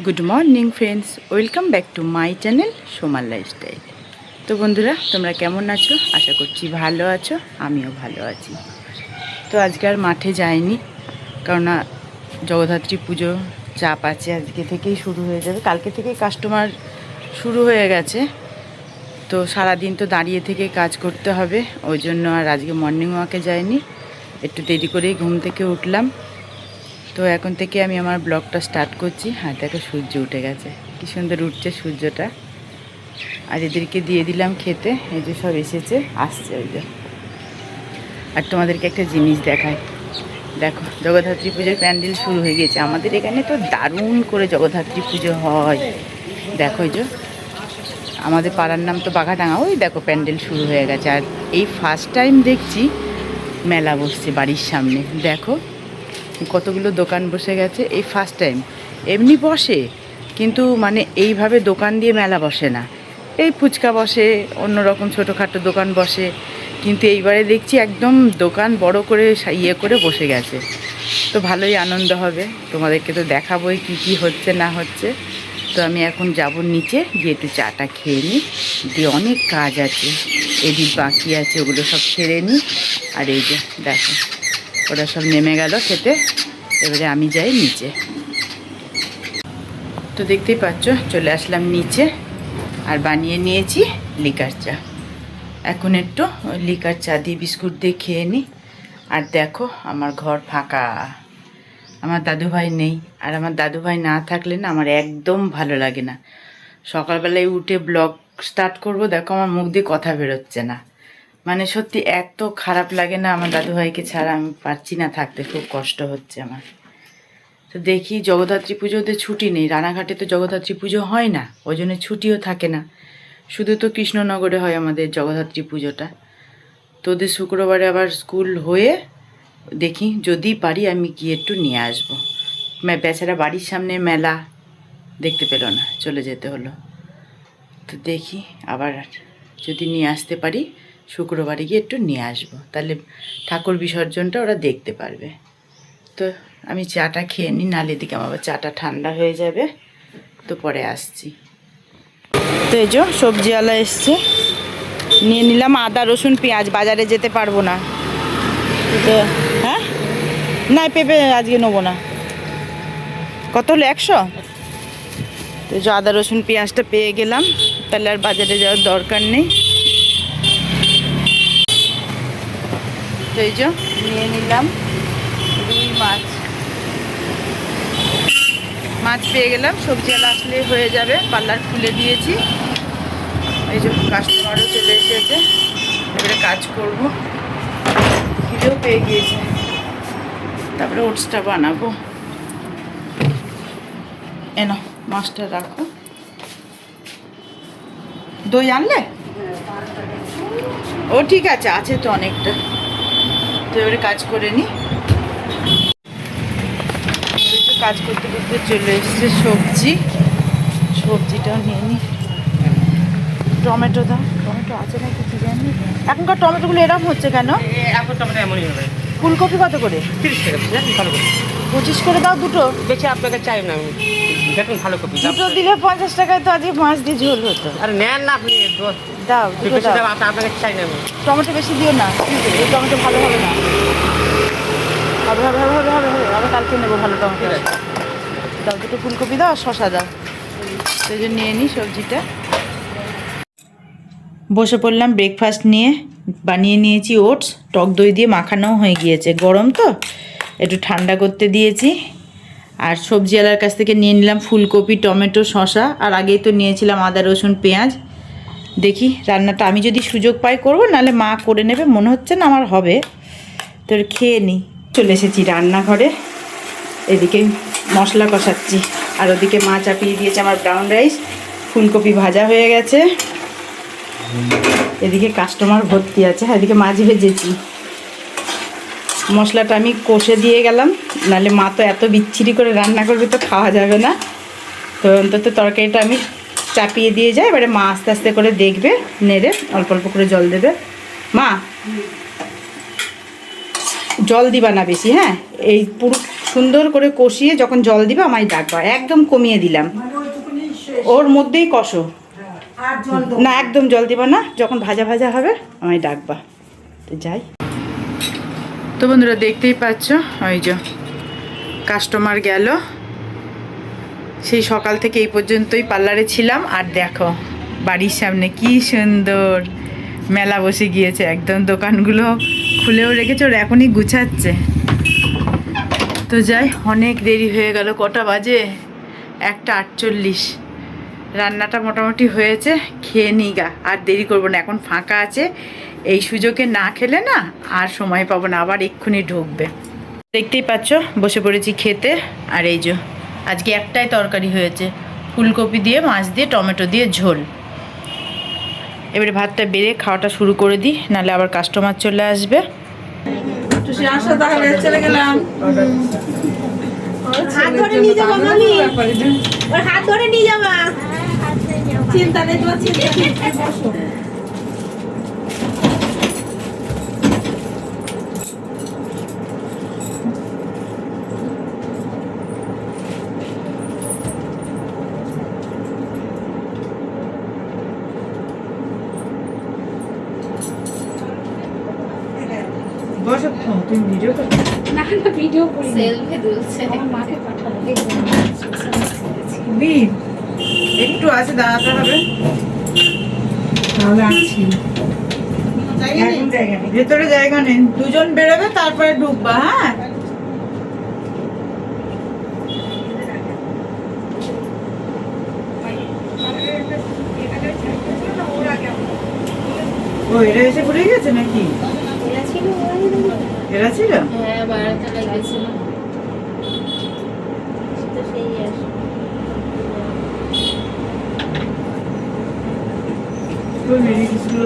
Good morning friends, welcome back to my channel সোমার lifestyle. তো বন্ধুরা, তোমরা কেমন আছো? আশা করছি ভালো আছো, আমিও ভালো আছি। তো আজকে আর মাঠে যাইনি, কেননা জগদ্ধাত্রী পুজো চাপ আছে, আজকে থেকেই শুরু হয়ে যাবে। কালকে থেকেই কাস্টমার শুরু হয়ে গেছে, তো সারাদিন তো দাঁড়িয়ে থেকে কাজ করতে হবে, ওই জন্য আর আজকে মর্নিং ওয়াকে যাইনি। একটু দেরি করেই ঘুম থেকে উঠলাম। তো এখন থেকে আমি আমার ব্লগটা স্টার্ট করছি। আর দেখো, সূর্য উঠে গেছে, কী সুন্দর উঠছে সূর্যটা। আর এদেরকে দিয়ে দিলাম খেতে, এই যে সব এসেছে, আসছে ওই যে। আর তোমাদেরকে একটা জিনিস দেখায়, দেখো জগদ্ধাত্রী পুজোর প্যান্ডেল শুরু হয়ে গেছে। আমাদের এখানে তো দারুণ করে জগদ্ধাত্রী পুজো হয়। দেখো এই যে, আমাদের পাড়ার নাম তো বাঘাডাঙ্গা। ওই দেখো প্যান্ডেল শুরু হয়ে গেছে। আর এই ফার্স্ট টাইম দেখছি মেলা বসছে বাড়ির সামনে। দেখো কতগুলো দোকান বসে গেছে, এই ফার্স্ট টাইম। এমনি বসে, কিন্তু মানে এইভাবে দোকান দিয়ে মেলা বসে না। এই ফুচকা বসে, অন্যরকম ছোটোখাটো দোকান বসে, কিন্তু এইবারে দেখছি একদম দোকান বড় করে ইয়ে করে বসে গেছে। তো ভালোই আনন্দ হবে, তোমাদেরকে তো দেখাবোই কী কী হচ্ছে না হচ্ছে। তো আমি এখন যাব নিচে, গিয়ে একটু চাটা খেয়ে নিই, দিয়ে অনেক কাজ আছে, এদিক বাকি আছে, ওগুলো সব ছেড়ে নিই। আর এই যে দেখো, ওরা সব নেমে গেল খেতে, এবারে আমি যাই নিচে। তো দেখতেই পাচ্ছ, চলে আসলাম নিচে, আর বানিয়ে নিয়েছি লিকার চা। এখন একটু লিকার চা দিয়ে বিস্কুট দিয়ে খেয়ে নিই। আর দেখো আমার ঘর ফাঁকা, আমার দাদুভাই নেই। আর আমার দাদুভাই না থাকলে না আমার একদম ভালো লাগে না। সকালবেলায় উঠে ব্লগ স্টার্ট করব, দেখো আমার মুখ দিয়ে কথা বেরোচ্ছে না। মানে সত্যি এত খারাপ লাগে না, আমার দাদুভাইকে ছাড়া আমি পারছি না থাকতে, খুব কষ্ট হচ্ছে আমার। তো দেখি, জগদ্ধাত্রী পুজোতে ছুটি নেই, রানাঘাটে তো জগদ্ধাত্রী পুজো হয় না, ওই জন্য ছুটিও থাকে না। শুধু তো কৃষ্ণনগরে হয় আমাদের জগদ্ধাত্রী পুজোটা। তো ওদের শুক্রবারে আবার স্কুল হয়ে, দেখি যদি পারি আমি গিয়ে একটু নিয়ে আসবো। বেচারা বাড়ির সামনে মেলা দেখতে পেল না, চলে যেতে হলো। তো দেখি আবার যদি নিয়ে আসতে পারি, শুক্রবারে গিয়ে একটু নিয়ে আসবো, তাহলে ঠাকুর বিসর্জনটা ওরা দেখতে পারবে। তো আমি চাটা খেয়ে নিই, নালে দিকে আমার আবার চাটা ঠান্ডা হয়ে যাবে। তো পরে আসছি। তো এই যে সবজিওয়ালা এসছে, নিয়ে নিলাম আদা রসুন পেঁয়াজ, বাজারে যেতে পারবো না। তো হ্যাঁ, না পেঁপে আজকে নেবো না। কত হলো? 100। তো যে আদা রসুন পেঁয়াজটা পেয়ে গেলাম, তাহলে আর বাজারে যাওয়ার দরকার নেই। তো এই যে নিয়ে নিলাম রুই মাছ, মাছ পেয়ে গেলাম। সবজিওয়ালা আসলে হয়ে যাবে, পার্লার খুলে দিয়েছি। এই যে কাস্টমারও চলে এসেছে, এবারে কাজ করব। খিদেও পেয়ে গিয়েছে, তারপরে ওটসটা বানাবো। এনো মাছটা রাখো। দই আনলে? ও ঠিক আছে, আছে তো অনেকটা। তো এবারে কাজ করে নি। কাজ করতে করতে চলে এসছে সবজি, সবজিটাও নিয়ে নিই। টমেটো দাও, টমেটো আছে নাকি কি জানি। এখনকার টমেটোগুলো এরকম হচ্ছে কেন? এখন টমেটো এমনই হবে। ফুলকপি কত করে? 30 টাকা ভালো করে। 25 করে দাও দুটো। বেশি আপনাকে চাই না, আমি দেখুন ভালো কপি দুটো দিলে 50 টাকায় তো আজকে মাছ দিয়ে ঝোল হতো। আরে নেন না আপনি, দাও দুটো বেশি দাও। দাম আপনাকে চাই না আমি। টমেটো বেশি দিও না, এই টমেটো ভালো হবে না। হবে হবে হবে হবে হবে হবে, আবার কালকে নেবো ভালো টমেটো। দাও দুটো ফুলকপি দাও আর শশা দাও। সেই জন্য নিয়ে নিই সবজিটা। বসে পড়লাম ব্রেকফাস্ট নিয়ে। বানিয়ে নিয়েছি ওটস, টক দই দিয়ে মাখানো হয়ে গিয়েছে, গরম তো একটু ঠান্ডা করতে দিয়েছি। আর সবজিওয়ালার কাছ থেকে নিয়ে নিলাম ফুলকপি, টমেটো, শশা, আর আগেই তো নিয়েছিলাম আদা রসুন পেঁয়াজ। দেখি রান্নাটা আমি যদি সুযোগ পাই করবো, নাহলে মা করে নেবে, মনে হচ্ছে না আমার হবে। তো খেয়ে নিই। চলে এসেছি রান্নাঘরে, এদিকে মশলা কষাচ্ছি, আর ওদিকে মা চাপিয়ে দিয়েছে আমার ব্রাউন রাইস। ফুলকপি ভাজা হয়ে গেছে, এদিকে কাস্টমার ভর্তি আছে। এদিকে মাছ ভেজেছি, মশলাটা আমি কষে দিয়ে গেলাম, নাহলে মা তো এত বিচ্ছিরি করে রান্না করবে, তো খাওয়া যাবে না। তো অন্তত তরকারিটা আমি চাপিয়ে দিয়ে যাই, এবারে মা আস্তে আস্তে করে দেখবে, নেড়ে অল্প অল্প করে জল দেবে। মা জল দিবা না বেশি, হ্যাঁ, এই পুরো সুন্দর করে কষিয়ে যখন জল দিবে আমায় ডাকবা, একদম কমিয়ে দিলাম, ওর মধ্যেই কষো। না একদম জল দিবা না, যখন ভাজা ভাজা হবে আমায় ডাকবা। তো যাই। তো বন্ধুরা দেখতেই পাচ্ছ, ওই যে কাস্টমার গেল, সেই সকাল থেকে এই পর্যন্তই পার্লারে ছিলাম। আর দেখো বাড়ির সামনে কি সুন্দর মেলা বসে গিয়েছে, একদম দোকানগুলো খুলেও রেখেছে, ওর এখনই গুছাচ্ছে। তো যাই, অনেক দেরি হয়ে গেল, কটা বাজে? 1:48। রান্নাটা মোটামুটি হয়েছে, খেয়ে নিই গা, আর দেরি করবো না, এখন ফাঁকা আছে। এই সুযোগে না খেলে না আর সময় পাবো না, আবার এক্ষুনি ঢুকবে। দেখতেই পাচ্ছ বসে পড়েছি খেতে। আর এই যে আজকে একটাই তরকারি হয়েছে, ফুলকপি দিয়ে, মাছ দিয়ে, টমেটো দিয়ে ঝোল। এবারে ভাতটা বেড়ে খাওয়াটা শুরু করে দিই, নাহলে আবার কাস্টমার চলে আসবে। তাহলে চলে গেলাম। হাত ধরে নিয়ে যাবো মামি, ওর হাত ধরে নিয়ে যাবা, চিন্তা নেই তোমার, চিন্তা নেই। বসো, তুমি ভিডিও করো। না না ভিডিও করি, সেলফি তুলছে, আমার মাকে পাঠাবো। একটু আছে, দাঁড়াতে হবে। তাহলে আছি। ভেতরে জায়গা নেই, দুজন বেরোবে তারপরে ঢুকবা। হ্যাঁ ও, এরা এসে ঘুরে গেছে নাকি? এরা ছিল, এরা ছিল? হ্যাঁ বাড়াতে লাগছিল তো, সেই আসে।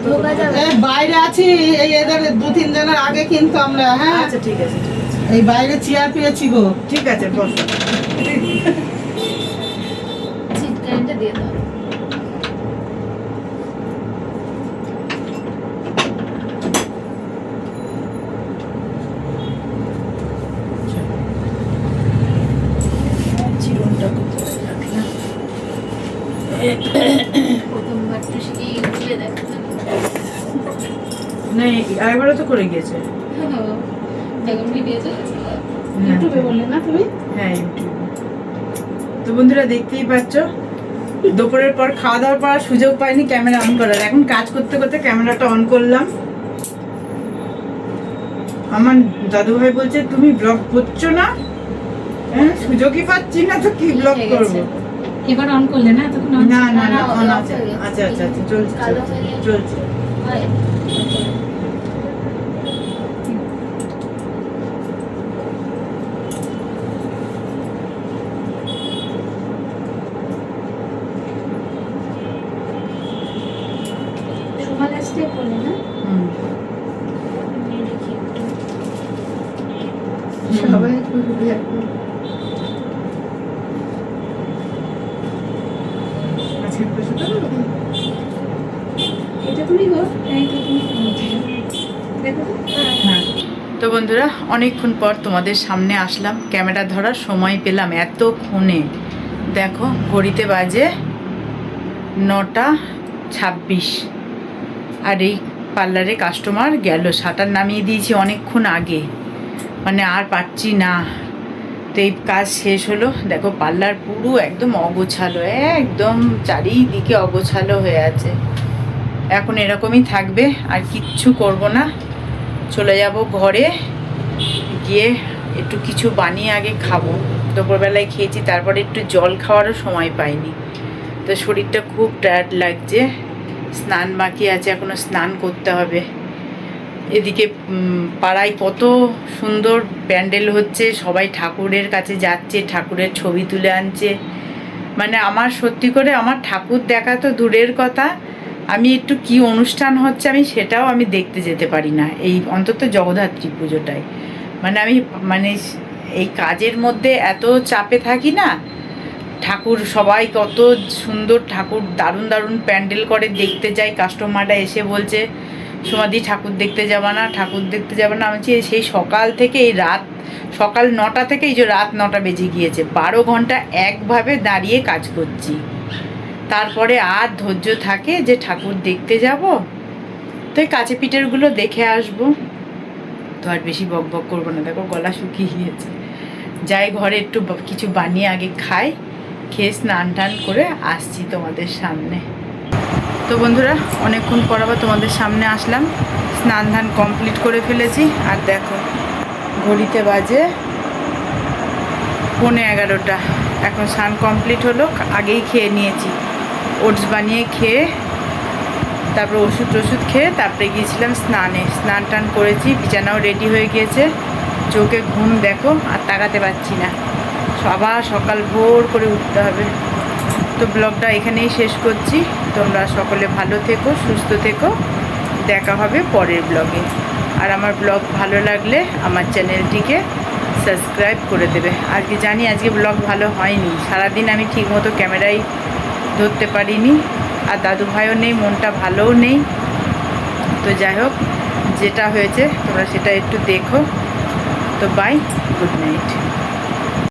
ঢোকা যাবে? বাইরে আছি, এই এদের 2-3 জনের আগে কিন্তু আমরা। হ্যাঁ আচ্ছা ঠিক আছে, ঠিক আছে, এই বাইরে চেয়ার পেয়েছি গো। ঠিক আছে, বসো। চিটকানিটা দিয়ে দাও। জীবনটা কোথায় রাখলাম? প্রথমবার তো সেই উঠলে দেখো না, আরেকবারও তো করে গিয়েছে। যখন ভিডিও চলেছিল ইউটিউবে বললে না তুমি? হ্যাঁ ইউটিউবে। তো বন্ধুরা দেখতেই পাচ্ছ, দুপুরের পর খাওয়া দাওয়ার পর আর সুযোগ পাইনি ক্যামেরা অন করার। এখন কাজ করতে করতে ক্যামেরাটা অন করলাম। আমার দাদুভাই বলছে তুমি ব্লগ করছো না? হ্যাঁ, সুযোগই পাচ্ছি না তো কি ব্লগ করবো। এবার অন করলে না? তখন না না না, না, অন off আছে। হয়ে গেছে। আচ্ছা আচ্ছা আচ্ছা, চলছে কালো চলছে, হয়ে গেছে। চলছে। হয়। তোমার স্টেপ বলে না? হুম। দেখি একটু। সবাই আজকে বসে তো না? এটা তুমি গো, এইটা তুমি দেখো তো? হ্যাঁ। তো বন্ধুরা অনেকক্ষণ পর তোমাদের সামনে আসলাম, ক্যামেরা ধরার সময় পেলাম এতক্ষণে। দেখো ঘড়িতে বাজে 9:26। আর এই পার্লারে কাস্টমার গেল, শাটার নামিয়ে দিয়েছি অনেকক্ষণ আগে, মানে আর পারছি না। তো এই কাজ শেষ হলো, দেখো পার্লার পুরো একদম অগোছালো, একদম চারিদিকে অগোছালো হয়ে আছে। এখন এরকমই থাকবে, আর কিচ্ছু করব না। চলে যাব ঘরে, গিয়ে একটু কিছু বানিয়ে আগে খাবো। দুপুরবেলায় খেয়েছি, তারপরে একটু জল খাওয়ারও সময় পাইনি। তো শরীরটা খুব টায়ার্ড লাগছে, স্নান বাকি আছে, এখনও স্নান করতে হবে। এদিকে পাড়ায় কত সুন্দর প্যান্ডেল হচ্ছে, সবাই ঠাকুরের কাছে যাচ্ছে, ঠাকুরের ছবি তুলে আনছে। মানে আমার সত্যি করে আমার ঠাকুর দেখা তো দূরের কথা, আমি একটু কি অনুষ্ঠান হচ্ছে আমি সেটাও আমি দেখতে যেতে পারি না, এই অন্তত জগদ্ধাত্রী পুজোটায়। মানে আমি এই কাজের মধ্যে এত চাপে থাকি না। ঠাকুর সবাই কত সুন্দর ঠাকুর, দারুণ দারুণ প্যান্ডেল করে, দেখতে যাই, কাস্টমাররা এসে বলছে সমাধি ঠাকুর দেখতে যাবা না, ঠাকুর দেখতে যাবা না। আমি বলছি সেই সকাল থেকে এই রাত, সকাল 9টা থেকে এই যে রাত 9টা বেজে গিয়েছে, 12 ঘন্টা একভাবে দাঁড়িয়ে কাজ করছি। তারপরে আর ধৈর্য থাকে যে ঠাকুর দেখতে যাব, তো এই কাছে পিঠেরগুলো দেখে আসবো, তো আর বেশি বক বক করবো না। দেখো গলা শুকিয়ে গিয়েছে। যাই ঘরে একটু কিছু বানিয়ে আগে খাই, খেয়ে স্নান টান করে আসছি তোমাদের সামনে। তো বন্ধুরা, অনেকক্ষণ পর আবার তোমাদের সামনে আসলাম। স্নান ধান কমপ্লিট করে ফেলেছি। আর দেখো ঘড়িতে বাজে 11:15। এখন স্নান কমপ্লিট হলো, আগেই খেয়ে নিয়েছি। ওটস বানিয়ে খেয়ে তারপরে ওষুধ খেয়ে তারপরে গিয়েছিলাম স্নানে। স্নান টান করেছি, বিছানাও রেডি হয়ে গিয়েছে। চোখে ঘুম দেখো, আর তাকাতে পারছি না। আবার সকাল ভোর করে উঠতে হবে। তো ব্লগটা এখানেই শেষ করছি। তোমরা সকলে ভালো থেকো, সুস্থ থেকো। দেখা হবে পরের ব্লগে। আর আমার ব্লগ ভালো লাগলে আমার চ্যানেলটিকে সাবস্ক্রাইব করে দেবে। আজকে জানি আজকে ব্লগ ভালো হয়নি, সারাদিন আমি ঠিকমতো ক্যামেরায় ধরতে পারিনি, আর দাদু ভাইও নেই, মনটা ভালোও নেই। তো যাই হোক, যেটা হয়েছে তোমরা সেটা একটু দেখো। তো বাই, গুড নাইট।